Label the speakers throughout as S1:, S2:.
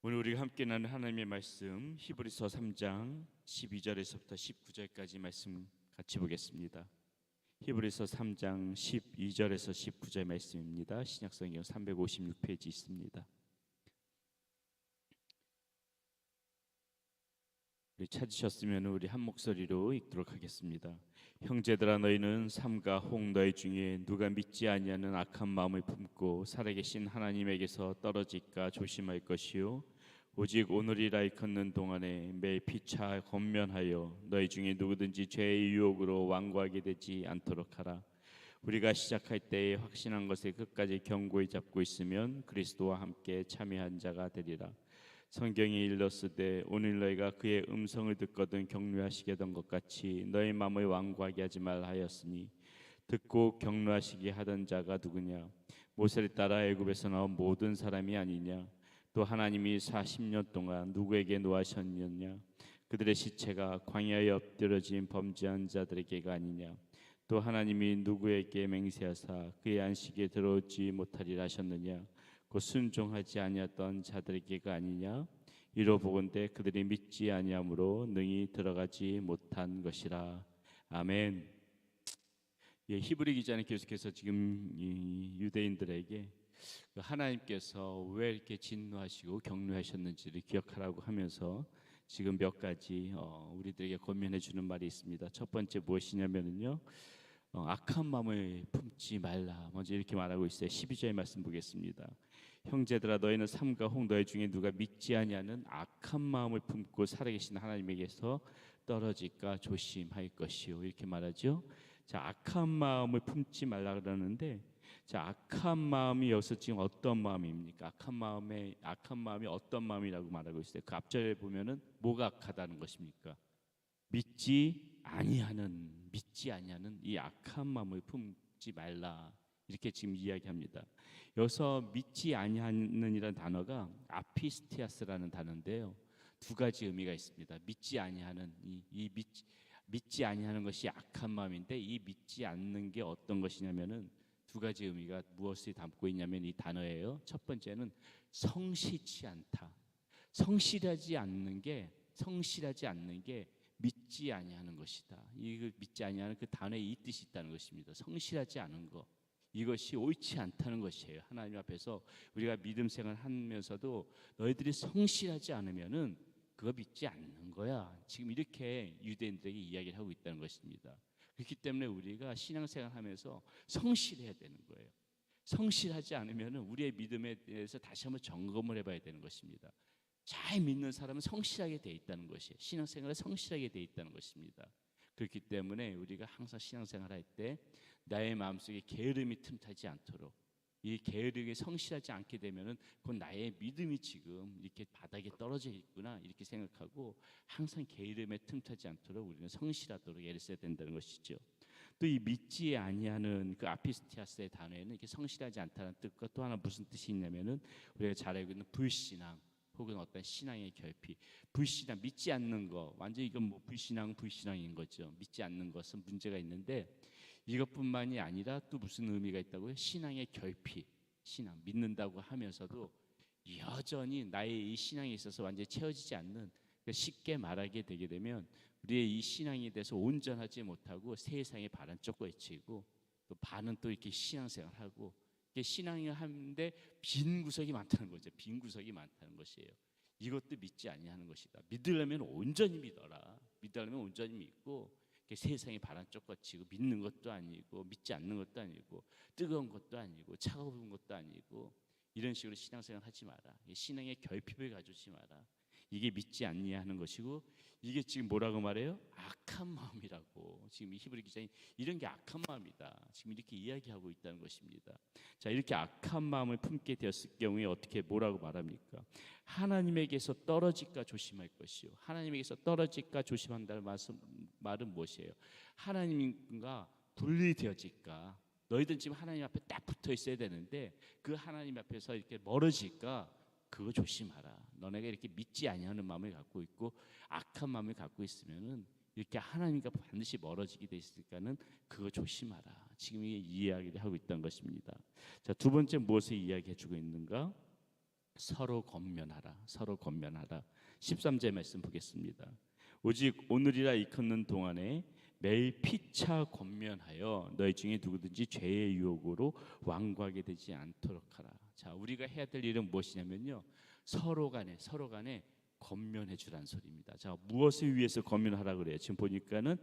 S1: 오늘 우리가 함께 나눈 하나님의 말씀 히브리서 3장 12절에서부터 19절까지 말씀 같이 보겠습니다. 히브리서 3장 12절에서 19절 말씀입니다. 신약성경 356페이지 있습니다. 우리 찾으셨으면 우리 한 목소리로 읽도록 하겠습니다. 형제들아, 너희는 삼가 혹 너희 중에 누가 믿지 아니하는 악한 마음을 품고 살아계신 하나님에게서 떨어질까 조심할 것이요, 오직 오늘이라 일컫는 동안에 매일 피차 권면하여 너희 중에 누구든지 죄의 유혹으로 완고하게 되지 않도록 하라. 우리가 시작할 때에 확신한 것을 끝까지 견고히 잡고 있으면 그리스도와 함께 참여한 자가 되리라. 성경이 일렀으되 오늘 너희가 그의 음성을 듣거든 격려하시게 된 것 같이 너희 마음을 완고하게 하지 말라 하였으니, 듣고 격려하시게 하던 자가 누구냐? 모세를 따라 애굽에서 나온 모든 사람이 아니냐? 또 하나님이 40년 동안 누구에게 노하셨느냐? 그들의 시체가 광야에 엎드려진 범죄한 자들에게가 아니냐? 또 하나님이 누구에게 맹세하사 그의 안식에 들어오지 못하리라 하셨느냐? 곧 순종하지 아니했던 자들에게가 아니냐? 이로 보건대 그들이 믿지 아니함으로 능히 들어가지 못한 것이라. 아멘. 예, 히브리 기자는 계속해서 지금 이 유대인들에게 하나님께서 왜 이렇게 진노하시고 격려하셨는지를 기억하라고 하면서 지금 몇 가지 우리들에게 권면해 주는 말이 있습니다. 첫 번째 무엇이냐면요, 악한 마음을 품지 말라. 먼저 이렇게 말하고 있어요. 12절의 말씀 보겠습니다. 형제들아, 너희는 삼가 혹 너희 중에 누가 믿지 아니하는 악한 마음을 품고 살아계신 하나님에게서 떨어질까 조심할 것이요, 이렇게 말하죠. 자, 악한 마음을 품지 말라 그러는데, 자, 악한 마음이 여기서 지금 어떤 마음입니까? 악한 마음이 어떤 마음이라고 말하고 있어요. 그 앞절에 보면은 뭐가 악하다는 것입니까? 믿지 아니하는 이 악한 마음을 품지 말라, 이렇게 지금 이야기합니다. 여기서 믿지 아니하는이라는 단어가 아피스티아스라는 단어인데요, 두 가지 의미가 있습니다. 믿지 아니하는 것이 악한 마음인데, 이 믿지 않는 게 어떤 것이냐면은 두 가지 의미가 무엇을 담고 있냐면 이 단어예요. 첫 번째는 성실치 않다. 성실하지 않는 게 믿지 아니하는 것이다. 이 믿지 아니하는 그 단어에 이 뜻이 있다는 것입니다. 성실하지 않은 것, 이것이 옳지 않다는 것이에요. 하나님 앞에서 우리가 믿음 생활 하면서도 너희들이 성실하지 않으면은 그거 믿지 않는 거야, 지금 이렇게 유대인들에게 이야기를 하고 있다는 것입니다. 그렇기 때문에 우리가 신앙생활 하면서 성실해야 되는 거예요. 성실하지 않으면은 우리의 믿음에 대해서 다시 한번 점검을 해봐야 되는 것입니다. 잘 믿는 사람은 성실하게 돼 있다는 것이에요. 신앙생활에 성실하게 돼 있다는 것입니다. 그렇기 때문에 우리가 항상 신앙생활 할 때 나의 마음속에 게으름이 틈타지 않도록, 이 게으르게 성실하지 않게 되면은 그건 나의 믿음이 지금 이렇게 바닥에 떨어져 있구나, 이렇게 생각하고 항상 게으름에 틈타지 않도록 우리는 성실하도록 애를 써야 된다는 것이죠. 또 이 믿지 아니하는 그 아피스티아스의 단어에는 이렇게 성실하지 않다는 뜻과 또 하나 무슨 뜻이 있냐면은 우리가 잘 알고 있는 불신앙 혹은 어떤 신앙의 결핍, 불신앙, 믿지 않는 거, 완전 이건 뭐 불신앙인 거죠. 믿지 않는 것은 문제가 있는데, 이것뿐만이 아니라 또 무슨 의미가 있다고요? 신앙의 결핍, 신앙 믿는다고 하면서도 여전히 나의 이 신앙에 있어서 완전히 채워지지 않는, 쉽게 말하게 되게 되면 우리의 이 신앙에 대해서 온전하지 못하고 세상에 반은 쫓겨치고 또 반은 또 이렇게 신앙생활하고, 신앙을 하는데 빈 구석이 많다는 거죠. 빈 구석이 많다는 것이에요. 이것도 믿지 아니하는 것이다. 믿으려면 온전히 믿어라. 믿으려면 온전히 믿고, 세상에 바람 쫓겨치고 믿는 것도 아니고 믿지 않는 것도 아니고 뜨거운 것도 아니고 차가운 것도 아니고 이런 식으로 신앙생활 하지 마라. 신앙의 결핍을 가지지 마라. 이게 믿지 않냐는 것이고, 이게 지금 뭐라고 말해요? 악한 마음이라고. 지금 이 히브리 기자는 이런 게 악한 마음이다, 지금 이렇게 이야기하고 있다는 것입니다. 자, 이렇게 악한 마음을 품게 되었을 경우에 어떻게 뭐라고 말합니까? 하나님에게서 떨어질까 조심할 것이요. 하나님에게서 떨어질까 조심한다는 말은 무엇이에요? 하나님과 분리되어질까. 너희들 지금 하나님 앞에 딱 붙어 있어야 되는데 그 하나님 앞에서 이렇게 멀어질까, 그거 조심하라. 너네가 이렇게 믿지 아니하는 마음을 갖고 있고 악한 마음을 갖고 있으면은 이렇게 하나님과 반드시 멀어지게 돼 있으니까는 그거 조심하라. 지금 이 이야기를 하고 있다는 것입니다. 자, 두 번째 무엇을 이야기해 주고 있는가? 서로 권면하라. 서로 권면하라. 13절 말씀 보겠습니다. 오직 오늘이라 일컫는 동안에 매일 피차 권면하여 너희 중에 누구든지 죄의 유혹으로 완고하게 되지 않도록 하라. 자, 우리가 해야 될 일은 무엇이냐면요, 서로 간에 권면해 주라는 소리입니다. 자, 무엇을 위해서 권면하라 그래요? 지금 보니까는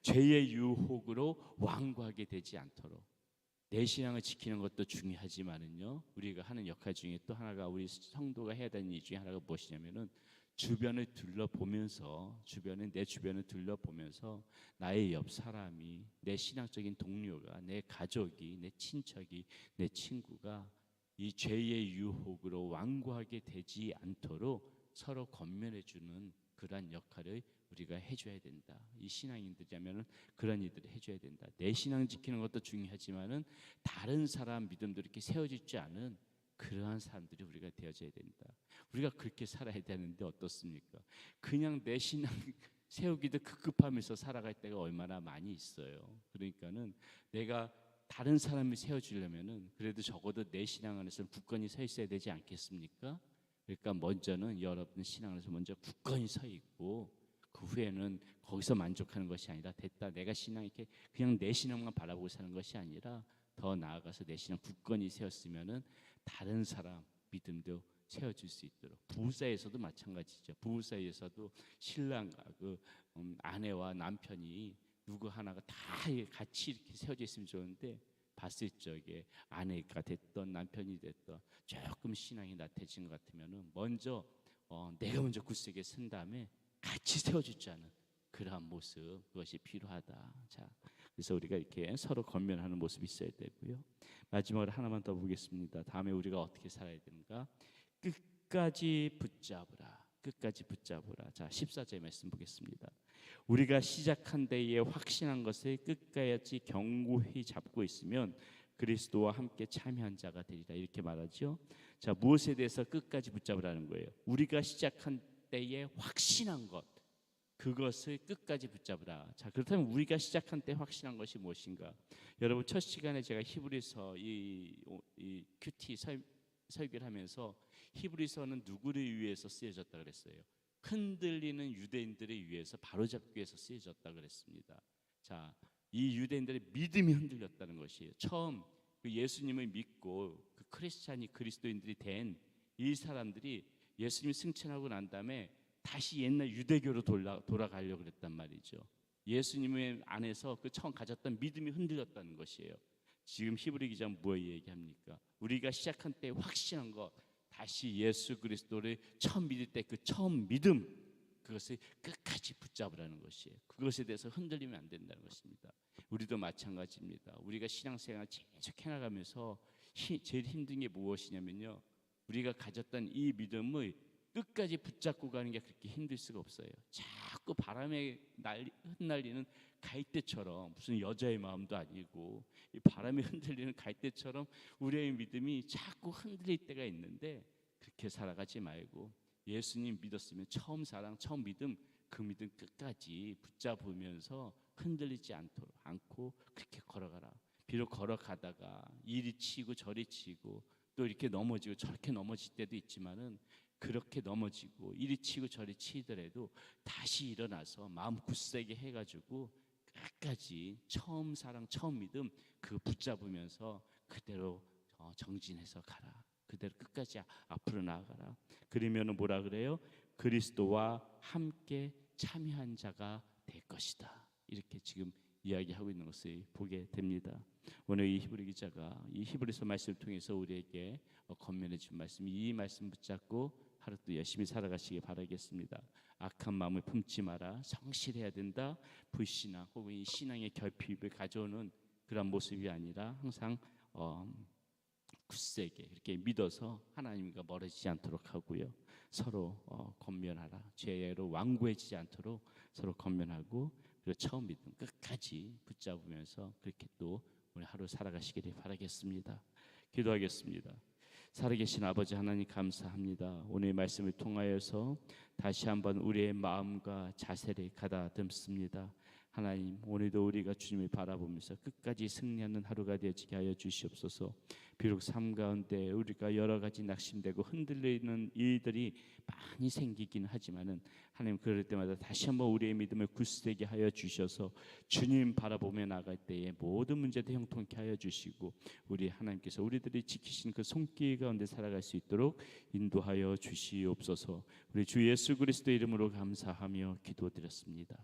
S1: 죄의 유혹으로 완고하게 되지 않도록. 내 신앙을 지키는 것도 중요하지만은요, 우리가 하는 역할 중에 또 하나가, 우리 성도가 해야 되는 일 중에 하나가 무엇이냐면은 주변을 둘러보면서, 내 주변을 둘러보면서 나의 옆 사람이, 내 신앙적인 동료가, 내 가족이, 내 친척이, 내 친구가 이 죄의 유혹으로 완고하게 되지 않도록 서로 권면해 주는 그러한 역할을 우리가 해줘야 된다. 이 신앙인들이라면 그런 일들을 해줘야 된다. 내 신앙 지키는 것도 중요하지만은 다른 사람 믿음도 이렇게 세워지지 않은 그러한 사람들이 우리가 되어져야 된다. 우리가 그렇게 살아야 되는데 어떻습니까? 그냥 내 신앙 세우기도 급급하면서 살아갈 때가 얼마나 많이 있어요. 그러니까는 내가 다른 사람을 세워주려면은 그래도 적어도 내 신앙 안에서 굳건히 서 있어야 되지 않겠습니까? 그러니까 먼저는 여러분 신앙 안에서 먼저 굳건히 서 있고, 그 후에는 거기서 만족하는 것이 아니라, 됐다, 내가 신앙 이렇게 그냥 내 신앙만 바라보고 사는 것이 아니라 더 나아가서 내 신앙 굳건히 세웠으면은 다른 사람 믿음도 세워줄 수 있도록. 부부사이에서도 마찬가지죠. 부부사이에서도 신랑과 아내와 남편이 누구 하나가 다 같이 이렇게 세워져 있으면 좋은데, 봤을 적에 아내가 됐던 남편이 됐던 조금 신앙이 나태해진 것 같으면은 먼저 내가 먼저 굳세게 쓴 다음에 같이 세워주지 않은 그러한 모습, 그것이 필요하다. 자, 그래서 우리가 이렇게 서로 권면하는 모습이 있어야 되고요. 마지막으로 하나만 더 보겠습니다. 다음에 우리가 어떻게 살아야 되는가? 끝까지 붙잡으라. 끝까지 붙잡으라. 자, 14절 말씀 보겠습니다. 우리가 시작한 데에 확신한 것을 끝까지 견고히 잡고 있으면 그리스도와 함께 참여한 자가 되리라. 이렇게 말하죠. 자, 무엇에 대해서 끝까지 붙잡으라는 거예요? 우리가 시작한 때에 확신한 것, 그것을 끝까지 붙잡으라. 자, 그렇다면 우리가 시작한 때 확신한 것이 무엇인가? 여러분, 첫 시간에 제가 히브리서 이 큐티 설교를 하면서 히브리서는 누구를 위해서 쓰여졌다 그랬어요? 흔들리는 유대인들을 위해서 바로잡기 위해서 쓰여졌다 그랬습니다. 자, 이 유대인들의 믿음이 흔들렸다는 것이에요. 처음 그 예수님을 믿고 그 크리스찬이, 그리스도인들이 된 이 사람들이 예수님이 승천하고 난 다음에 다시 옛날 유대교로 돌아가려고 그랬단 말이죠. 예수님의 안에서 그 처음 가졌던 믿음이 흔들렸다는 것이에요. 지금 히브리 기자는 뭐 얘기합니까? 우리가 시작한 때 확신한 것, 다시 예수 그리스도를 처음 믿을 때 그 처음 믿음, 그것을 끝까지 붙잡으라는 것이에요. 그것에 대해서 흔들리면 안 된다는 것입니다. 우리도 마찬가지입니다. 우리가 신앙생활 계속 해나가면서 제일 힘든 게 무엇이냐면요, 우리가 가졌던 이 믿음을 끝까지 붙잡고 가는 게 그렇게 힘들 수가 없어요. 자꾸 바람에 흩날리는 갈대처럼, 무슨 여자의 마음도 아니고 이 바람에 흔들리는 갈대처럼 우리의 믿음이 자꾸 흔들릴 때가 있는데, 그렇게 살아가지 말고 예수님 믿었으면 처음 사랑, 처음 믿음, 그 믿음 끝까지 붙잡으면서 흔들리지 않고 그렇게 걸어가라. 비록 걸어가다가 이리 치고 저리 치고 또 이렇게 넘어지고 저렇게 넘어질 때도 있지만은, 그렇게 넘어지고 이리 치고 저리 치더라도 다시 일어나서 마음 굳세게 해가지고 끝까지 처음 사랑, 처음 믿음 그 붙잡으면서 그대로 정진해서 가라. 그대로 끝까지 앞으로 나아가라. 그러면은 뭐라 그래요? 그리스도와 함께 참여한 자가 될 것이다. 이렇게 지금 이야기하고 있는 것을 보게 됩니다. 오늘 이 히브리 기자가 이 히브리서 말씀을 통해서 우리에게 권면해 준 말씀, 이 말씀 붙잡고 하루도 열심히 살아가시기 바라겠습니다. 악한 마음을 품지 마라. 성실해야 된다. 불신앙 혹은 이 신앙의 결핍을 가져오는 그런 모습이 아니라 항상 굳세게 이렇게 믿어서 하나님과 멀어지지 않도록 하고요. 서로 권면하라. 죄로 완고해지지 않도록 서로 권면하고, 그리고 처음 믿음 끝까지 붙잡으면서 그렇게 또 오늘 하루 살아가시기를 바라겠습니다. 기도하겠습니다. 살아계신 아버지 하나님, 감사합니다. 오늘 말씀을 통하여서 다시 한번 우리의 마음과 자세를 가다듬습니다. 하나님, 오늘도 우리가 주님을 바라보면서 끝까지 승리하는 하루가 되어지게 하여 주시옵소서. 비록 삶 가운데 우리가 여러 가지 낙심되고 흔들리는 일들이 많이 생기긴 하지만은 하나님, 그럴 때마다 다시 한번 우리의 믿음을 굳세게 하여 주셔서 주님 바라보며 나갈 때에 모든 문제도 형통케 하여 주시고 우리 하나님께서 우리들이 지키신 그 손길 가운데 살아갈 수 있도록 인도하여 주시옵소서. 우리 주 예수 그리스도 이름으로 감사하며 기도드렸습니다.